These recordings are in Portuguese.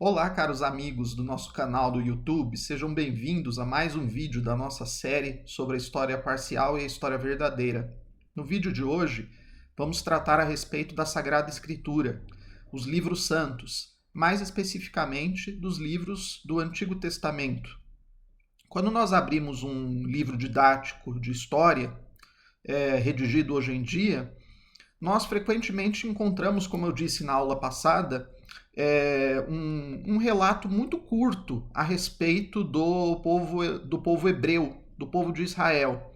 Olá, caros amigos do nosso canal do YouTube, sejam bem-vindos a mais um vídeo da nossa série sobre a história parcial e a história verdadeira. No vídeo de hoje, vamos tratar a respeito da Sagrada Escritura, os livros santos, mais especificamente dos livros do Antigo Testamento. Quando nós abrimos um livro didático de história, redigido hoje em dia, nós frequentemente encontramos, como eu disse na aula passada, um relato muito curto a respeito do povo hebreu, do povo de Israel.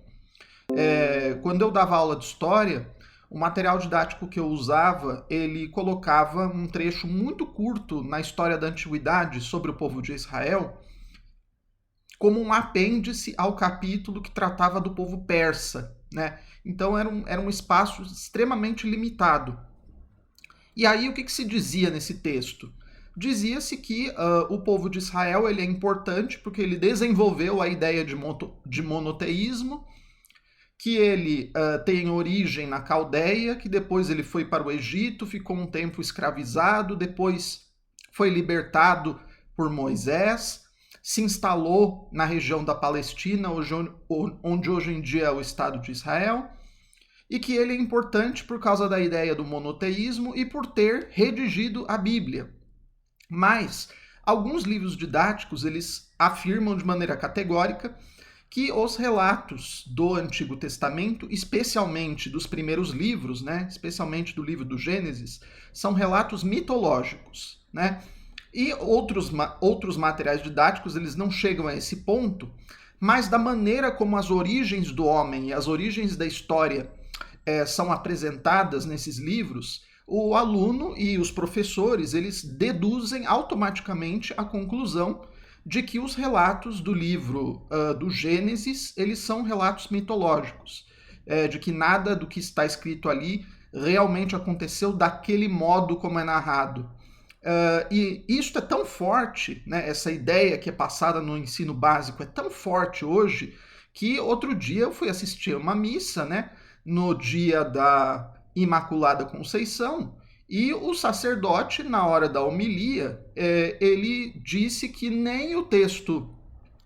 Quando eu dava aula de história, o material didático que eu usava, ele colocava um trecho muito curto na história da antiguidade sobre o povo de Israel, como um apêndice ao capítulo que tratava do povo persa, né? Então era um espaço extremamente limitado. E aí o que se dizia nesse texto? Dizia-se que o povo de Israel ele é importante porque ele desenvolveu a ideia de monoteísmo, que ele tem origem na Caldeia, que depois ele foi para o Egito, ficou um tempo escravizado, depois foi libertado por Moisés, se instalou na região da Palestina, onde hoje em dia é o Estado de Israel, e que ele é importante por causa da ideia do monoteísmo e por ter redigido a Bíblia. Mas alguns livros didáticos eles afirmam de maneira categórica que os relatos do Antigo Testamento, especialmente dos primeiros livros, né, especialmente do livro do Gênesis, são relatos mitológicos, né? E outros materiais didáticos eles não chegam a esse ponto, mas da maneira como as origens do homem e as origens da história são apresentadas nesses livros, o aluno e os professores eles deduzem automaticamente a conclusão de que os relatos do livro do Gênesis eles são relatos mitológicos, de que nada do que está escrito ali realmente aconteceu daquele modo como é narrado. E isso é tão forte, né, essa ideia que é passada no ensino básico é tão forte hoje, que outro dia eu fui assistir uma missa, né, no dia da Imaculada Conceição, e o sacerdote, na hora da homilia, ele disse que nem o texto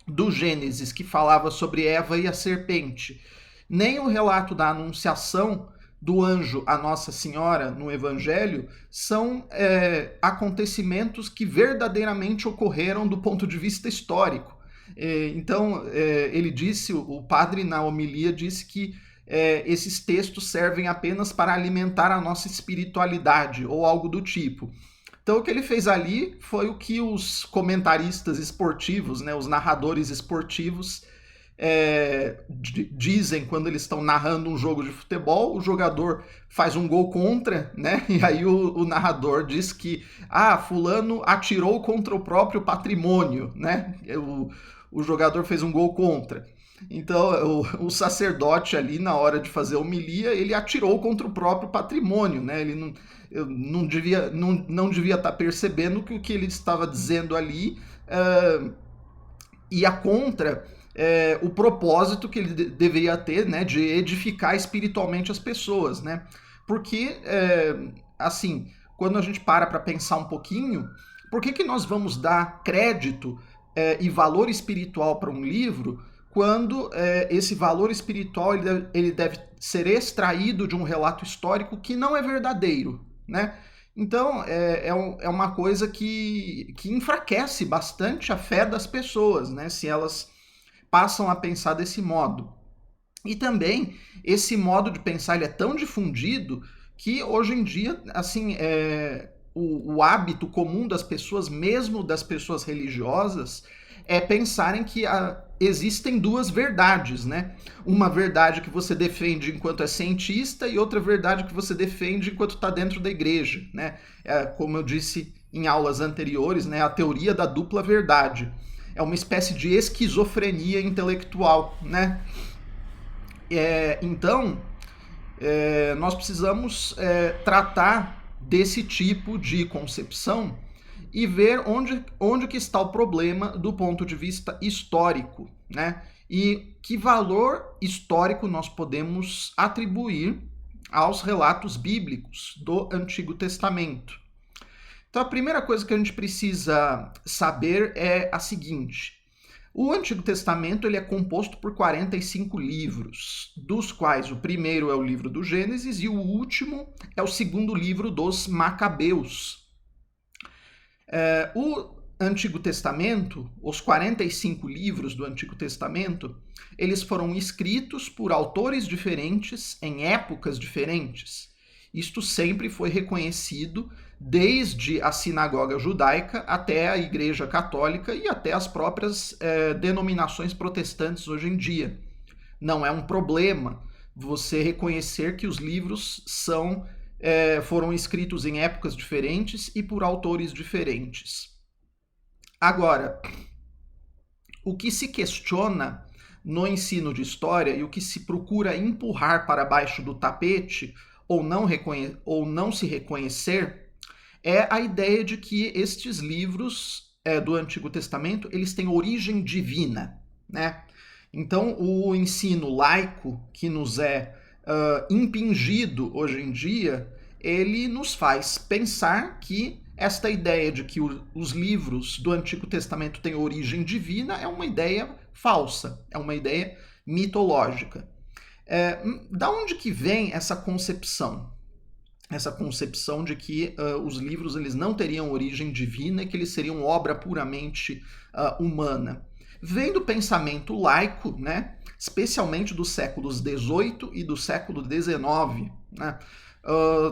do Gênesis, que falava sobre Eva e a serpente, nem o relato da anunciação do anjo a Nossa Senhora no Evangelho são acontecimentos que verdadeiramente ocorreram do ponto de vista histórico. Então, ele disse, o padre na homilia disse que esses textos servem apenas para alimentar a nossa espiritualidade ou algo do tipo. Então o que ele fez ali foi o que os comentaristas esportivos, né, os narradores esportivos dizem quando eles estão narrando um jogo de futebol, o jogador faz um gol contra, né? E aí o narrador diz que fulano atirou contra o próprio patrimônio, né? O jogador fez um gol contra. Então, o sacerdote ali, na hora de fazer a homilia, ele atirou contra o próprio patrimônio, né? Ele não devia estar percebendo que o que ele estava dizendo ali ia contra o propósito que ele deveria ter, né? De edificar espiritualmente as pessoas, né? Porque, assim, quando a gente para pensar um pouquinho, por que nós vamos dar crédito e valor espiritual para um livro quando esse valor espiritual ele deve ser extraído de um relato histórico que não é verdadeiro, né? Então, é uma coisa que enfraquece bastante a fé das pessoas, né? Se elas passam a pensar desse modo. E também, esse modo de pensar ele é tão difundido que hoje em dia, assim, o hábito comum das pessoas, mesmo das pessoas religiosas, é pensarem que existem duas verdades, né? Uma verdade que você defende enquanto é cientista e outra verdade que você defende enquanto está dentro da igreja, né? Como eu disse em aulas anteriores, né? A teoria da dupla verdade. É uma espécie de esquizofrenia intelectual, né? Então, nós precisamos tratar desse tipo de concepção e ver onde que está o problema do ponto de vista histórico, né? E que valor histórico nós podemos atribuir aos relatos bíblicos do Antigo Testamento. Então, a primeira coisa que a gente precisa saber é a seguinte: o Antigo Testamento ele é composto por 45 livros, dos quais o primeiro é o livro do Gênesis e o último é o segundo livro dos Macabeus. O Antigo Testamento, os 45 livros do Antigo Testamento, eles foram escritos por autores diferentes em épocas diferentes. Isto sempre foi reconhecido desde a sinagoga judaica até a Igreja Católica e até as próprias denominações protestantes hoje em dia. Não é um problema você reconhecer que os livros foram escritos em épocas diferentes e por autores diferentes. Agora, o que se questiona no ensino de história e o que se procura empurrar para baixo do tapete ou não se reconhecer é a ideia de que estes livros do Antigo Testamento eles têm origem divina, né? Então, o ensino laico que nos é impingido hoje em dia, ele nos faz pensar que esta ideia de que os livros do Antigo Testamento têm origem divina é uma ideia falsa, é uma ideia mitológica. Da onde que vem essa concepção? Essa concepção de que os livros eles não teriam origem divina e que eles seriam obra puramente humana. Vem do pensamento laico, né? Especialmente dos séculos XVIII e do século XIX, né?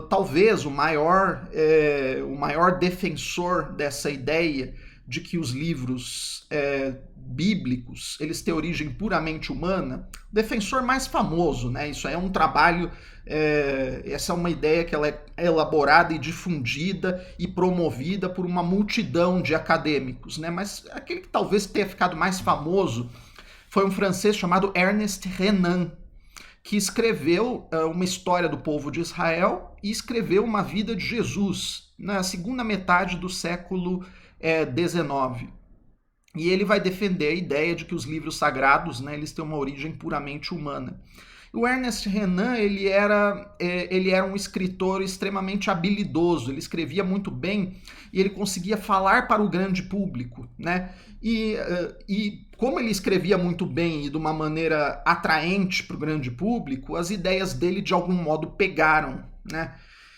Talvez o maior defensor dessa ideia de que os livros bíblicos eles têm origem puramente humana, o defensor mais famoso, né? Isso é um trabalho, essa é uma ideia que ela é elaborada e difundida e promovida por uma multidão de acadêmicos, né? Mas aquele que talvez tenha ficado mais famoso foi um francês chamado Ernest Renan, que escreveu uma história do povo de Israel e escreveu uma vida de Jesus na segunda metade do século XIX. E ele vai defender a ideia de que os livros sagrados, né, eles têm uma origem puramente humana. O Ernest Renan ele era um escritor extremamente habilidoso, ele escrevia muito bem e ele conseguia falar para o grande público, né? E como ele escrevia muito bem e de uma maneira atraente para o grande público, as ideias dele de algum modo pegaram, né?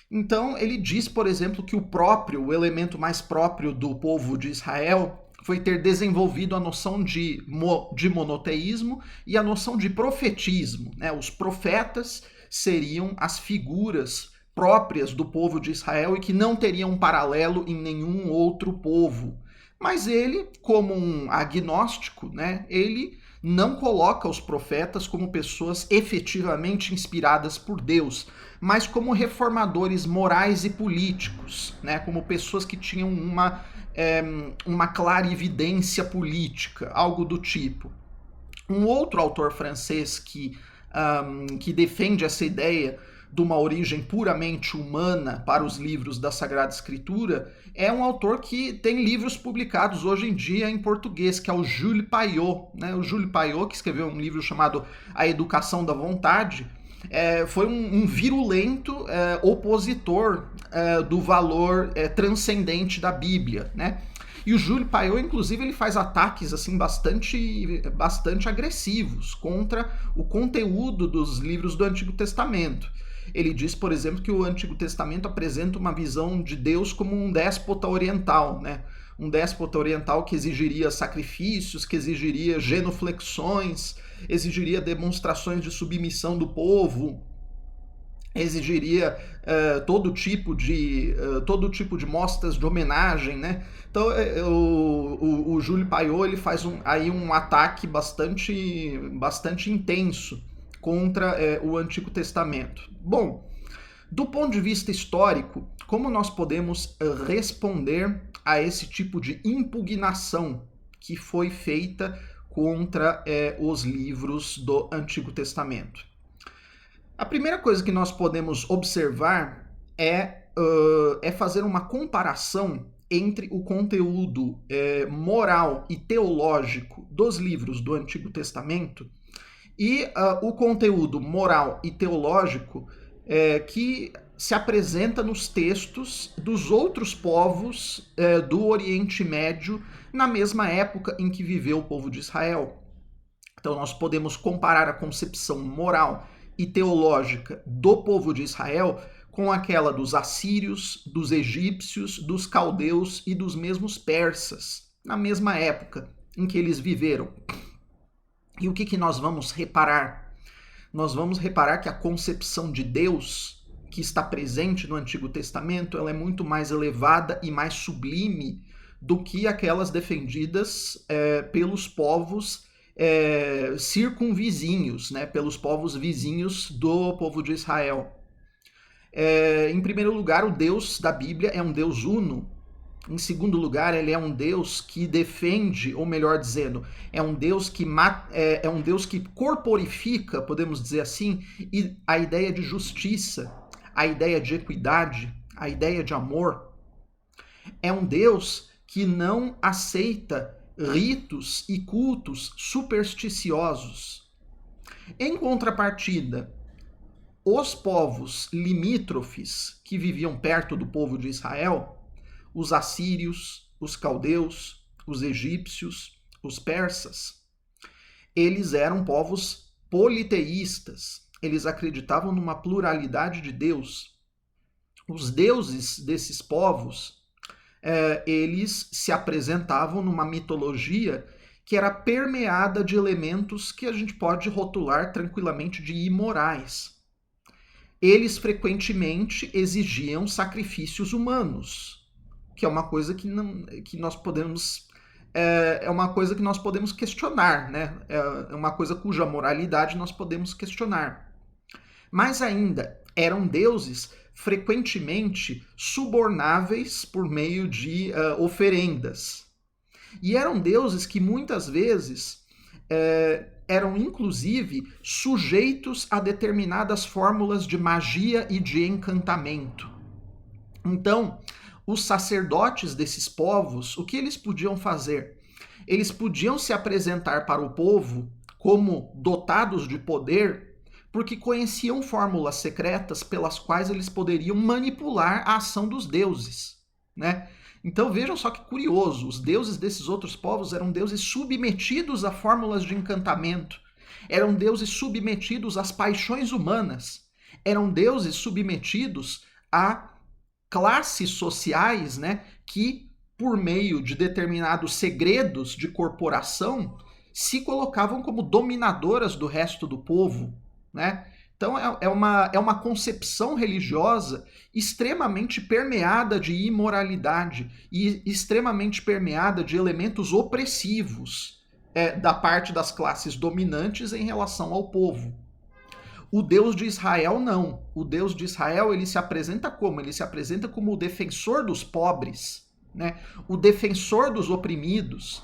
Então ele diz, por exemplo, que o elemento mais próprio do povo de Israel foi ter desenvolvido a noção de monoteísmo e a noção de profetismo, né? Os profetas seriam as figuras próprias do povo de Israel e que não teriam um paralelo em nenhum outro povo. Mas ele, como um agnóstico, né, ele não coloca os profetas como pessoas efetivamente inspiradas por Deus, mas como reformadores morais e políticos, né, como pessoas que tinham uma clarividência política, algo do tipo. Um outro autor francês que defende essa ideia de uma origem puramente humana para os livros da Sagrada Escritura é um autor que tem livros publicados hoje em dia em português, que é o Júlio Payot, né? O Júlio Payot, que escreveu um livro chamado A Educação da Vontade, foi um virulento opositor do valor transcendente da Bíblia, né? E o Júlio Payot, inclusive, ele faz ataques assim bastante agressivos contra o conteúdo dos livros do Antigo Testamento. Ele diz, por exemplo, que o Antigo Testamento apresenta uma visão de Deus como um déspota oriental, né? Um déspota oriental que exigiria sacrifícios, que exigiria genuflexões, exigiria demonstrações de submissão do povo, exigiria todo tipo de mostras de homenagem, né? Então o Júlio Payot ele faz um ataque bastante intenso contra o Antigo Testamento. Bom, do ponto de vista histórico, como nós podemos responder a esse tipo de impugnação que foi feita contra os livros do Antigo Testamento? A primeira coisa que nós podemos observar é fazer uma comparação entre o conteúdo moral e teológico dos livros do Antigo Testamento e o conteúdo moral e teológico que se apresenta nos textos dos outros povos do Oriente Médio na mesma época em que viveu o povo de Israel. Então nós podemos comparar a concepção moral e teológica do povo de Israel com aquela dos assírios, dos egípcios, dos caldeus e dos mesmos persas, na mesma época em que eles viveram. E o que nós vamos reparar? Nós vamos reparar que a concepção de Deus que está presente no Antigo Testamento, ela é muito mais elevada e mais sublime do que aquelas defendidas pelos povos circunvizinhos, né, pelos povos vizinhos do povo de Israel. Em primeiro lugar, o Deus da Bíblia é um Deus uno. Em segundo lugar, ele é um Deus que defende, ou melhor dizendo, é um Deus que corporifica, podemos dizer assim, a ideia de justiça, a ideia de equidade, a ideia de amor. É um Deus que não aceita ritos e cultos supersticiosos. Em contrapartida, os povos limítrofes que viviam perto do povo de Israel, os assírios, os caldeus, os egípcios, os persas, eles eram povos politeístas. Eles acreditavam numa pluralidade de Deus. Os deuses desses povos, eles se apresentavam numa mitologia que era permeada de elementos que a gente pode rotular tranquilamente de imorais. Eles frequentemente exigiam sacrifícios humanos, que é uma coisa que nós podemos questionar, né? É uma coisa cuja moralidade nós podemos questionar. Mas ainda eram deuses frequentemente subornáveis por meio de oferendas. E eram deuses que muitas vezes eram inclusive sujeitos a determinadas fórmulas de magia e de encantamento. Então, os sacerdotes desses povos, o que eles podiam fazer? Eles podiam se apresentar para o povo como dotados de poder, porque conheciam fórmulas secretas pelas quais eles poderiam manipular a ação dos deuses, né? Então vejam só que curioso, os deuses desses outros povos eram deuses submetidos a fórmulas de encantamento, eram deuses submetidos às paixões humanas, eram deuses submetidos a classes sociais, né, que por meio de determinados segredos de corporação se colocavam como dominadoras do resto do povo, né? Então é uma concepção religiosa extremamente permeada de imoralidade e extremamente permeada de elementos opressivos da parte das classes dominantes em relação ao povo. O Deus de Israel não. O Deus de Israel, ele se apresenta como? Ele se apresenta como o defensor dos pobres, né? O defensor dos oprimidos.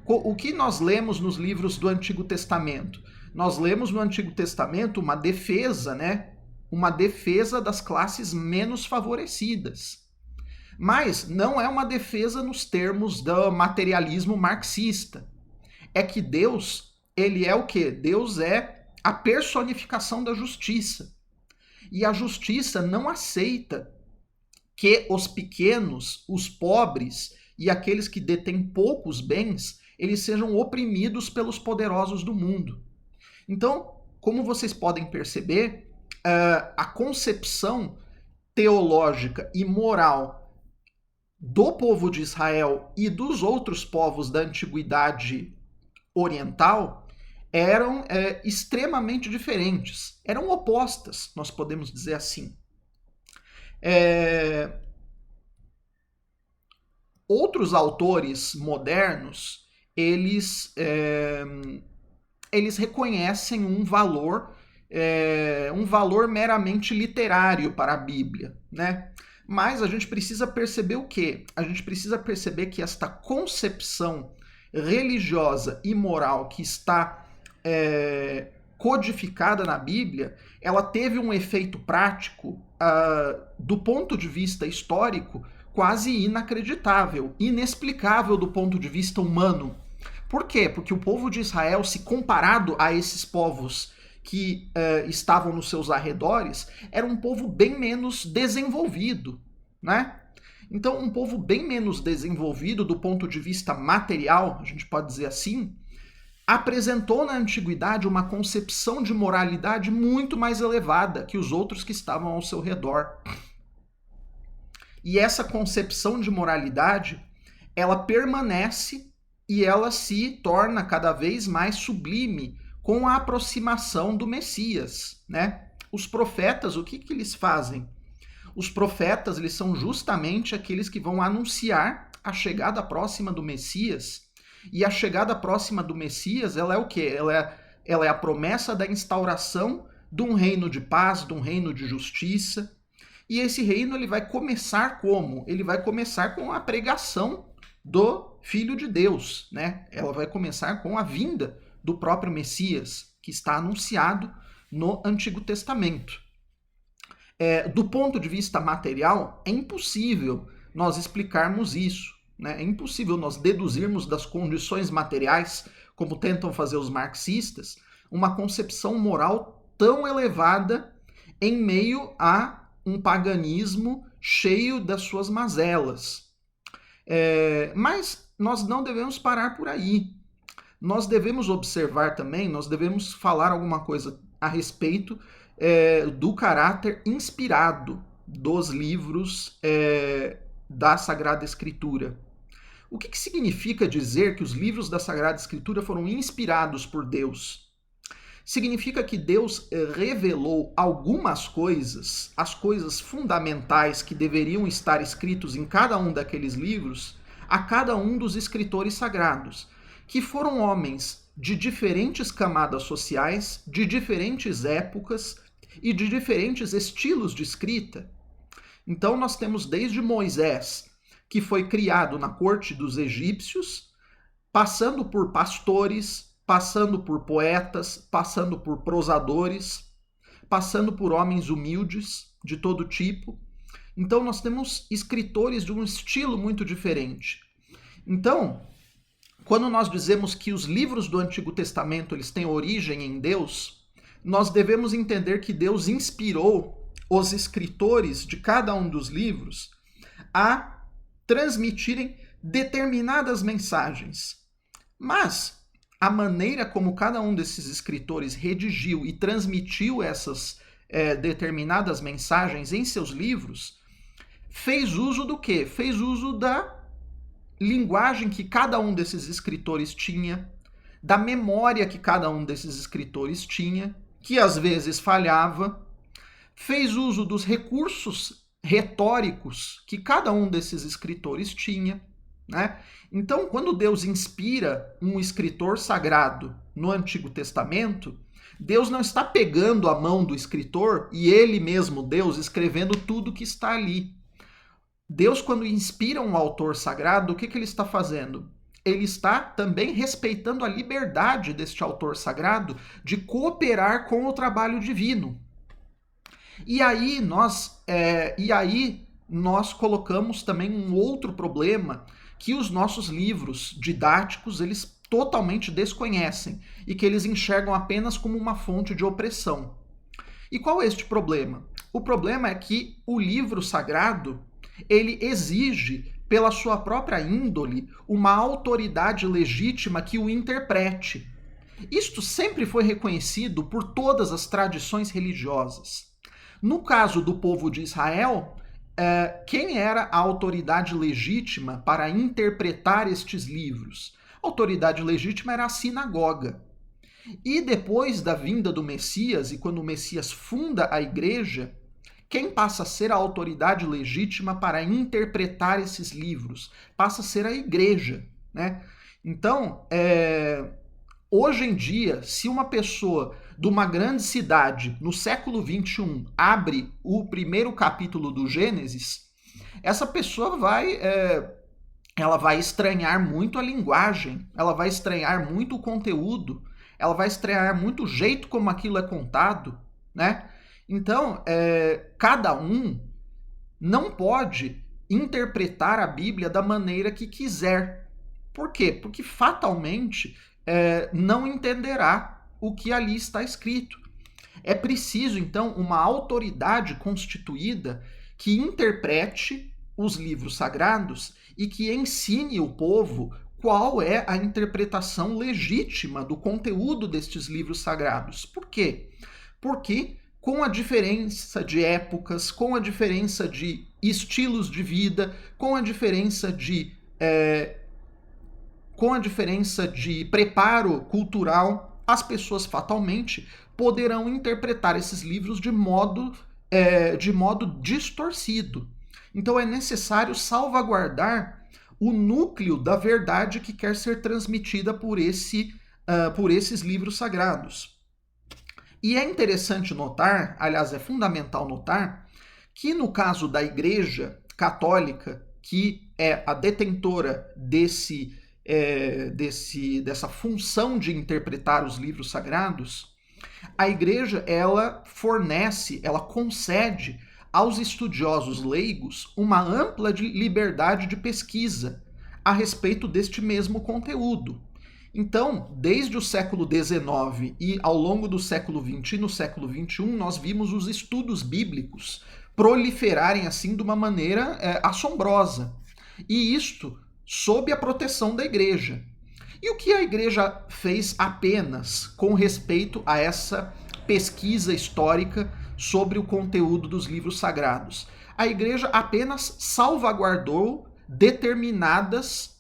O que nós lemos nos livros do Antigo Testamento? Nós lemos no Antigo Testamento uma defesa, né? Uma defesa das classes menos favorecidas. Mas não é uma defesa nos termos do materialismo marxista. É que Deus, ele é o quê? Deus é a personificação da justiça. E a justiça não aceita que os pequenos, os pobres e aqueles que detêm poucos bens, eles sejam oprimidos pelos poderosos do mundo. Então, como vocês podem perceber, a concepção teológica e moral do povo de Israel e dos outros povos da antiguidade oriental eram extremamente diferentes, eram opostas, nós podemos dizer assim. Outros autores modernos, eles reconhecem um valor meramente literário para a Bíblia, né? Mas a gente precisa perceber o quê? A gente precisa perceber que esta concepção religiosa e moral que está codificada na Bíblia, ela teve um efeito prático, do ponto de vista histórico, quase inacreditável, inexplicável do ponto de vista humano. Por quê? Porque o povo de Israel, se comparado a esses povos que estavam nos seus arredores era um povo bem menos desenvolvido, né? Então, um povo bem menos desenvolvido do ponto de vista material, a gente pode dizer assim, apresentou na antiguidade uma concepção de moralidade muito mais elevada que os outros que estavam ao seu redor. E essa concepção de moralidade, ela permanece e ela se torna cada vez mais sublime com a aproximação do Messias, né? Os profetas, o que eles fazem? Os profetas, eles são justamente aqueles que vão anunciar a chegada próxima do Messias. E a chegada próxima do Messias, ela é o quê? Ela é a promessa da instauração de um reino de paz, de um reino de justiça. E esse reino, ele vai começar como? Ele vai começar com a pregação do Filho de Deus, né? Ela vai começar com a vinda do próprio Messias, que está anunciado no Antigo Testamento. Do ponto de vista material, é impossível nós explicarmos isso, né? É impossível nós deduzirmos das condições materiais, como tentam fazer os marxistas, uma concepção moral tão elevada em meio a um paganismo cheio das suas mazelas. Mas nós não devemos parar por aí. Nós devemos observar também, nós devemos falar alguma coisa a respeito do caráter inspirado dos livros da Sagrada Escritura. O que significa dizer que os livros da Sagrada Escritura foram inspirados por Deus? Significa que Deus revelou algumas coisas, as coisas fundamentais que deveriam estar escritos em cada um daqueles livros, a cada um dos escritores sagrados, que foram homens de diferentes camadas sociais, de diferentes épocas e de diferentes estilos de escrita. Então nós temos desde Moisés, que foi criado na corte dos egípcios, passando por pastores, passando por poetas, passando por prosadores, passando por homens humildes de todo tipo. Então nós temos escritores de um estilo muito diferente. Então, quando nós dizemos que os livros do Antigo Testamento eles têm origem em Deus, nós devemos entender que Deus inspirou os escritores de cada um dos livros a transmitirem determinadas mensagens. Mas a maneira como cada um desses escritores redigiu e transmitiu essas determinadas mensagens em seus livros fez uso do quê? Fez uso da linguagem que cada um desses escritores tinha, da memória que cada um desses escritores tinha, que às vezes falhava, fez uso dos recursos retóricos que cada um desses escritores tinha, né? Então, quando Deus inspira um escritor sagrado no Antigo Testamento, Deus não está pegando a mão do escritor e ele mesmo, Deus, escrevendo tudo que está ali. Deus, quando inspira um autor sagrado, o que ele está fazendo? Ele está também respeitando a liberdade deste autor sagrado de cooperar com o trabalho divino. E aí nós colocamos também um outro problema que os nossos livros didáticos eles totalmente desconhecem e que eles enxergam apenas como uma fonte de opressão. E qual é este problema? O problema é que o livro sagrado ele exige, pela sua própria índole, uma autoridade legítima que o interprete. Isto sempre foi reconhecido por todas as tradições religiosas. No caso do povo de Israel, quem era a autoridade legítima para interpretar estes livros? A autoridade legítima era a sinagoga. E depois da vinda do Messias, e quando o Messias funda a igreja, quem passa a ser a autoridade legítima para interpretar esses livros? Passa a ser a igreja, né? Então, hoje em dia, se uma pessoa de uma grande cidade, no século XXI, abre o primeiro capítulo do Gênesis, essa pessoa ela vai estranhar muito a linguagem, ela vai estranhar muito o conteúdo, ela vai estranhar muito o jeito como aquilo é contado, né? Então, cada um não pode interpretar a Bíblia da maneira que quiser. Por quê? Porque fatalmente não entenderá o que ali está escrito. É preciso, então, uma autoridade constituída que interprete os livros sagrados e que ensine o povo qual é a interpretação legítima do conteúdo destes livros sagrados. Por quê? Porque, com a diferença de épocas, com a diferença de estilos de vida, com a diferença de preparo cultural, as pessoas fatalmente poderão interpretar esses livros de modo distorcido. Então é necessário salvaguardar o núcleo da verdade que quer ser transmitida por esses livros sagrados. E é interessante notar, aliás, é fundamental notar, que no caso da Igreja Católica, que é a detentora dessa função de interpretar os livros sagrados, a Igreja ela concede aos estudiosos leigos uma ampla liberdade de pesquisa a respeito deste mesmo conteúdo. Então, desde o século XIX e ao longo do século XX e no século XXI, nós vimos os estudos bíblicos proliferarem assim de uma maneira assombrosa. E isto sob a proteção da Igreja. E o que a Igreja fez apenas com respeito a essa pesquisa histórica sobre o conteúdo dos livros sagrados? A Igreja apenas salvaguardou determinados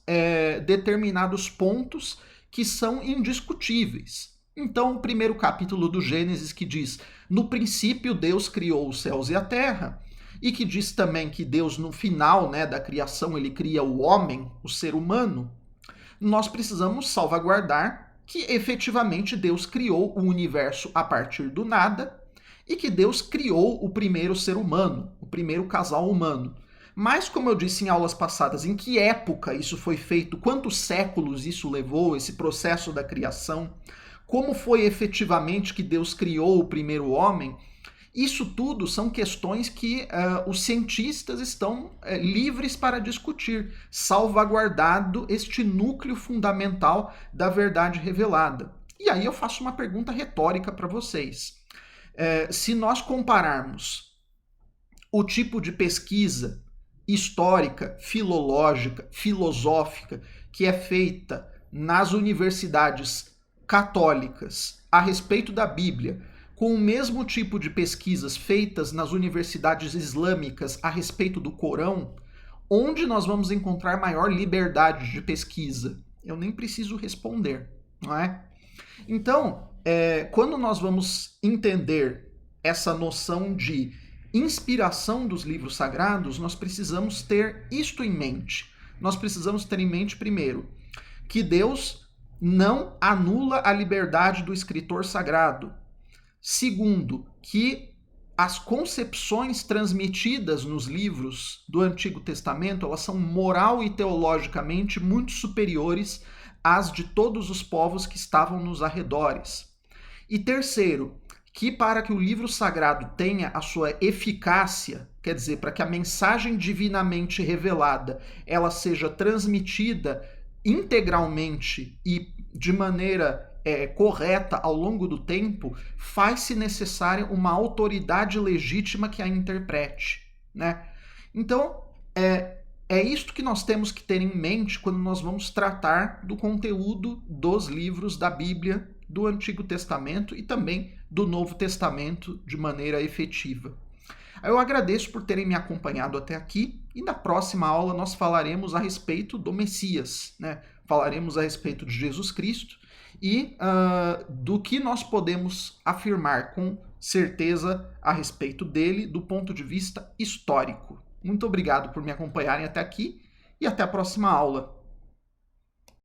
pontos que são indiscutíveis. Então, o primeiro capítulo do Gênesis que diz: no princípio Deus criou os céus e a terra, e que diz também que Deus, no final da criação, ele cria o homem, o ser humano, nós precisamos salvaguardar que efetivamente Deus criou o universo a partir do nada e que Deus criou o primeiro ser humano, o primeiro casal humano. Mas, como eu disse em aulas passadas, em que época isso foi feito, quantos séculos isso levou, esse processo da criação, como foi efetivamente que Deus criou o primeiro homem, isso tudo são questões que os cientistas estão livres para discutir, salvaguardado este núcleo fundamental da verdade revelada. E aí eu faço uma pergunta retórica para vocês. Se nós compararmos o tipo de pesquisa histórica, filológica, filosófica que é feita nas universidades católicas a respeito da Bíblia, com o mesmo tipo de pesquisas feitas nas universidades islâmicas a respeito do Corão, onde nós vamos encontrar maior liberdade de pesquisa? Eu nem preciso responder, não é? Então, quando nós vamos entender essa noção de inspiração dos livros sagrados, nós precisamos ter isto em mente. Nós precisamos ter em mente, primeiro, que Deus não anula a liberdade do escritor sagrado. Segundo, que as concepções transmitidas nos livros do Antigo Testamento, elas são moral e teologicamente muito superiores às de todos os povos que estavam nos arredores. E terceiro, que para que o livro sagrado tenha a sua eficácia, quer dizer, para que a mensagem divinamente revelada ela seja transmitida integralmente e de maneira correta ao longo do tempo, faz-se necessária uma autoridade legítima que a interprete, né? Então, é isto que nós temos que ter em mente quando nós vamos tratar do conteúdo dos livros da Bíblia, do Antigo Testamento e também do Novo Testamento de maneira efetiva. Eu agradeço por terem me acompanhado até aqui e na próxima aula nós falaremos a respeito do Messias, né? Falaremos a respeito de Jesus Cristo e do que nós podemos afirmar com certeza a respeito dele do ponto de vista histórico. Muito obrigado por me acompanharem até aqui e até a próxima aula.